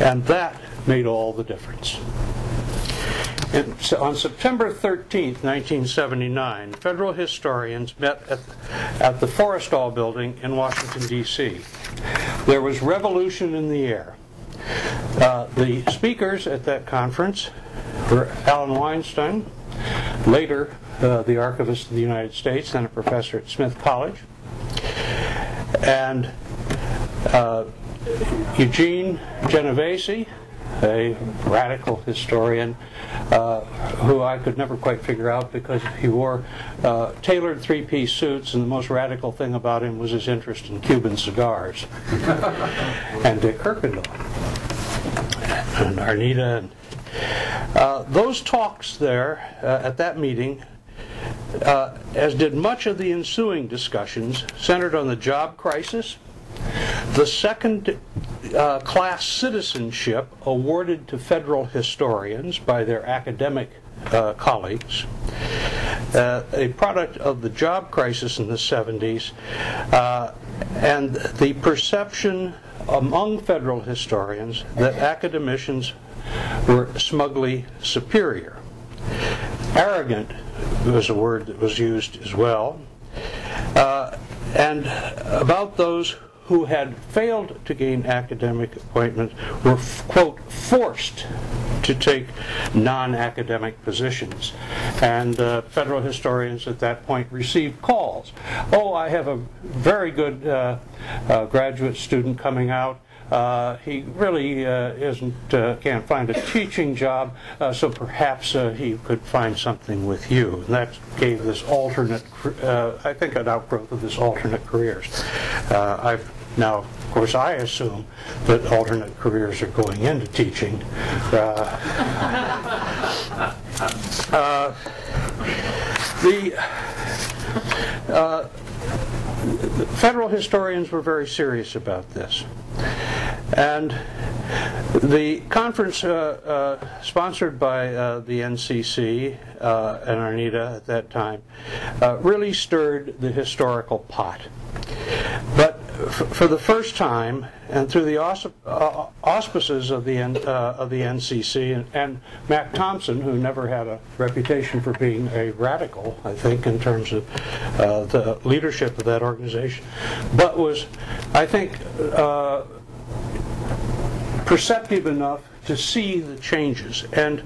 And that made all the difference. And so on September 13th, 1979, federal historians met at the Forrestal Building in Washington, D.C. There was revolution in the air. The speakers at that conference were Alan Weinstein, later the Archivist of the United States and a professor at Smith College, and Eugene Genovese, a radical historian who I could never quite figure out because he wore tailored three-piece suits, and the most radical thing about him was his interest in Cuban cigars. And Dick Kirkendall and Arnita. Those talks there at that meeting, as did much of the ensuing discussions, centered on the job crisis, the second-class citizenship awarded to federal historians by their academic colleagues, a product of the job crisis in the 70s, and the perception among federal historians that academicians were smugly superior. Arrogant was a word that was used as well. And about those who had failed to gain academic appointments were, quote, forced to take non-academic positions. And federal historians at that point received calls. Oh, I have a very good graduate student coming out. He really can't find a teaching job, so perhaps he could find something with you. And that gave this alternate, I think, an outgrowth of this alternate careers. Now, of course, I assume that alternate careers are going into teaching. Federal historians were very serious about this. And the conference sponsored by the NCC and Arnita at that time really stirred the historical pot. But for the first time, and through the auspices of the NCC and Mac Thompson, who never had a reputation for being a radical, I think, in terms of the leadership of that organization, but was, I think, perceptive enough to see the changes. And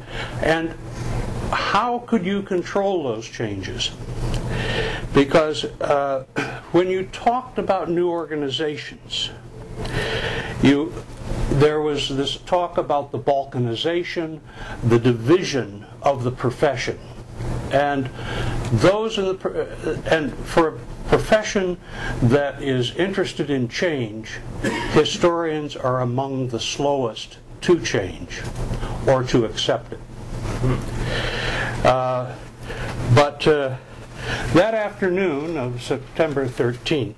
how could you control those changes? Because when you talked about new organizations, there was this talk about the balkanization, the division of the profession, and for a profession that is interested in change, historians are among the slowest to change or to accept it. But that afternoon of September 13th,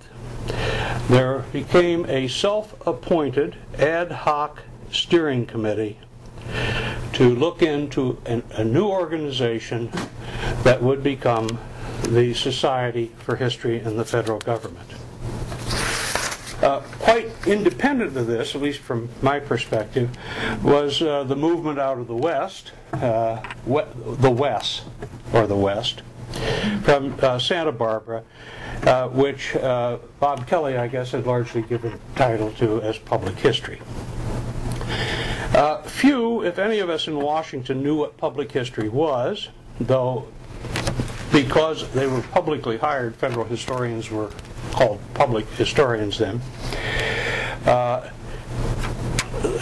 there became a self-appointed ad hoc steering committee to look into a new organization that would become the Society for History in the Federal Government. Quite independent of this, at least from my perspective, was the movement out of the West, the West, from Santa Barbara, which Bob Kelly, I guess, had largely given title to as public history. Few, if any of us in Washington, knew what public history was, though because they were publicly hired, federal historians were called public historians then.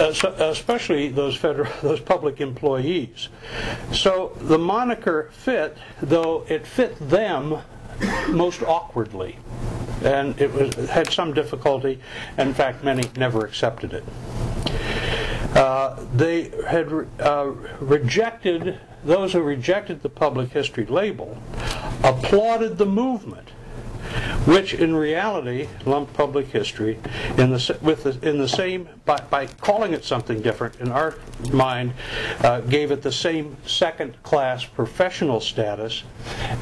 Especially those public employees. So the moniker fit, though it fit them most awkwardly, and it had some difficulty. In fact, many never accepted it. They had rejected, those who rejected the public history label applauded the movement, which in reality lumped public history in the same, by calling it something different, in our mind, gave it the same second-class professional status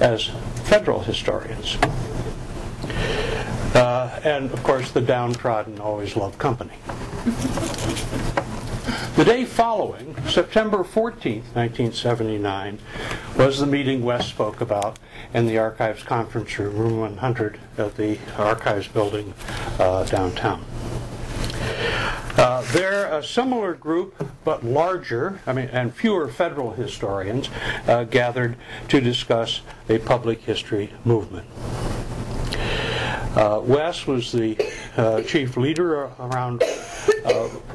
as federal historians. And of course, the downtrodden always love company. The day following, September 14th, 1979, was the meeting Wes spoke about in the Archives Conference Room, room 100 of the Archives building downtown. There, a similar group, but larger, and fewer federal historians, gathered to discuss a public history movement. Wes was the chief leader around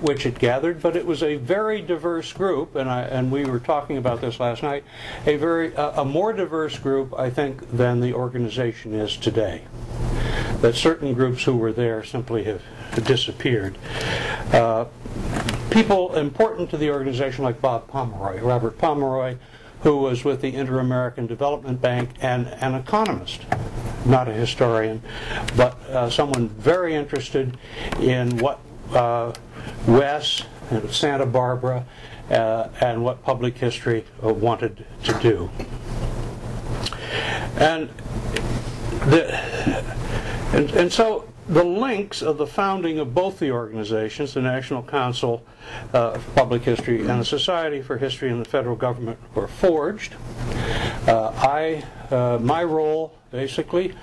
which it gathered, but it was a very diverse group, and we were talking about this last night, a more diverse group, I think, than the organization is today. That certain groups who were there simply have disappeared. People important to the organization like Robert Pomeroy, who was with the Inter-American Development Bank and an economist, not a historian, but someone very interested in what Wes and Santa Barbara and what public history wanted to do. And so the links of the founding of both the organizations, the National Council of Public History and the Society for History and the federal government, were forged. My role basically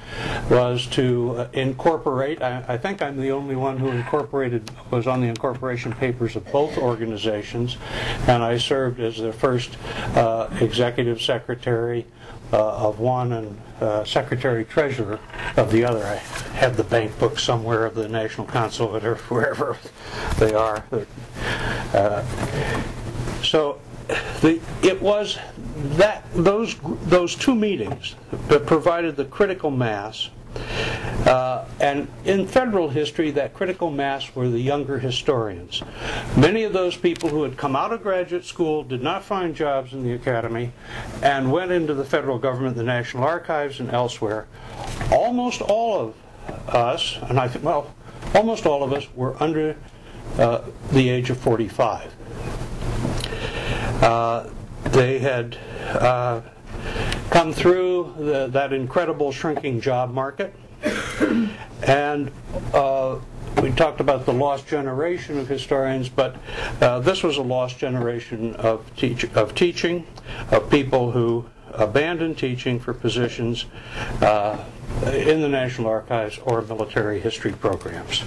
was to incorporate. I think I'm the only one who was on the incorporation papers of both organizations, and I served as the first executive secretary of one and secretary-treasurer of the other. I have the bank book somewhere of the National Council, or wherever they are. So it was those two meetings that provided the critical mass, and in federal history, that critical mass were the younger historians. Many of those people who had come out of graduate school, did not find jobs in the academy, and went into the federal government, the National Archives, and elsewhere. Almost all of us, almost all of us were under the age of 45. They had come through that incredible shrinking job market, and we talked about the lost generation of historians, but this was a lost generation of teaching, of people who abandoned teaching for positions in the National Archives or military history programs.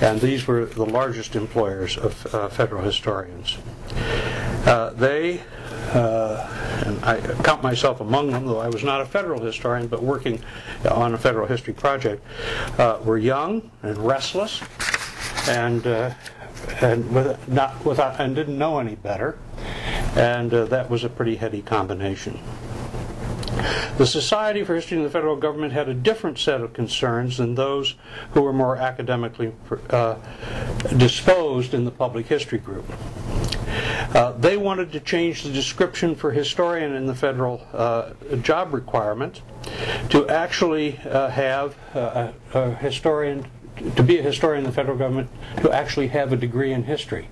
And these were the largest employers of federal historians. And I count myself among them, though I was not a federal historian, but working on a federal history project, were young and restless, and didn't know any better, and that was a pretty heady combination. The Society for History and the federal government had a different set of concerns than those who were more academically disposed in the public history group. They wanted to change the description for historian in the federal job requirement to actually have a historian, to be a historian in the federal government, to actually have a degree in history.